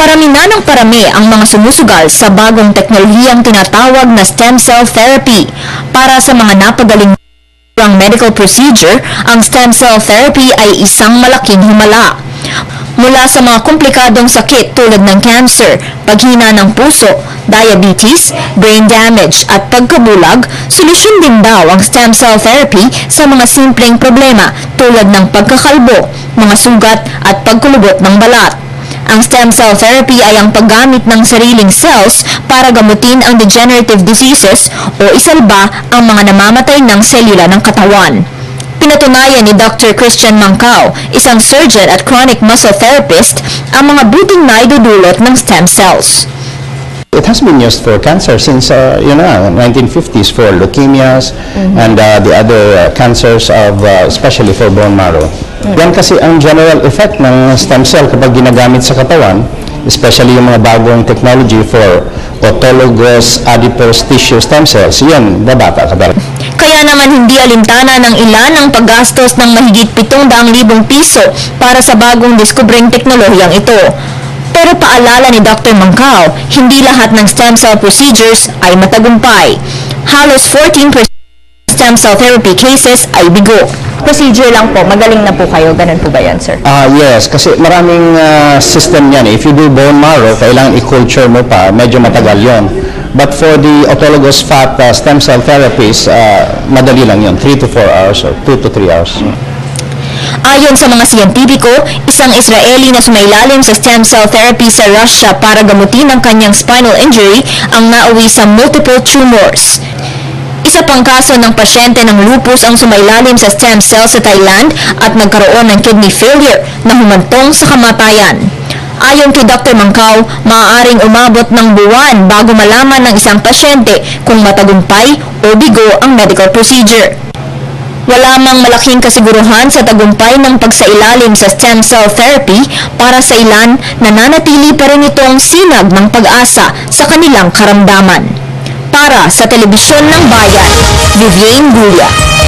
Parami na ng parami ang mga sumusugal sa bagong teknolohiyang tinatawag na stem cell therapy. Para sa mga napagaling ng medical procedure, ang stem cell therapy ay isang malaking himala. Mula sa mga komplikadong sakit tulad ng cancer, paghina ng puso, diabetes, brain damage at pagkabulag, solusyon din daw ang stem cell therapy sa mga simpleng problema tulad ng pagkakalbo, mga sugat at pagkulubot ng balat. Ang stem cell therapy ay ang paggamit ng sariling cells para gamutin ang degenerative diseases o isalba ang mga namamatay ng selula ng katawan. Pinatunayan ni Dr. Christian Mancao, isang surgeon at chronic muscle therapist, ang mga buting naidudulot ng stem cells. It has been used for cancer since 1950s for leukemias and the other cancers of especially for bone marrow. Yan kasi ang general effect ng stem cell kapag ginagamit sa katawan, especially yung mga bagong technology for autologous adipose tissue stem cells. Yan, babata ka talaga. Kaya naman hindi alintana ng ilan ang paggastos ng mahigit 700,000 piso para sa bagong diskubreng teknolohiyang ito. Pero paalala ni Dr. Mancao, hindi lahat ng stem cell procedures ay matagumpay. Halos 14% stem cell therapy cases ay bigo. Procedure lang po, magaling na po kayo. Ganun po ba yan, sir? Yes, kasi maraming system yan. If you do bone marrow, kailangan i-culture mo pa, medyo matagal yon. But for the autologous fat stem cell therapies, madali lang yon, 3 to 4 hours or 2 to 3 hours. Ayon sa mga siyentipiko, isang Israeli na sumailalim sa stem cell therapy sa Russia para gamutin ang kanyang spinal injury ang nauwi sa multiple tumors. Isa pang kaso ng pasyente ng lupus ang sumailalim sa stem cell sa Thailand at nagkaroon ng kidney failure na humantong sa kamatayan. Ayon kay Dr. Mancao, maaaring umabot ng buwan bago malaman ng isang pasyente kung matagumpay o bigo ang medical procedure. Wala mang malaking kasiguruhan sa tagumpay ng pagsailalim sa stem cell therapy, para sa ilan, nananatili pa rin itong sinag ng pag-asa sa kanilang karamdaman. Para sa Telebisyon ng Bayan, Vivienne Gulia.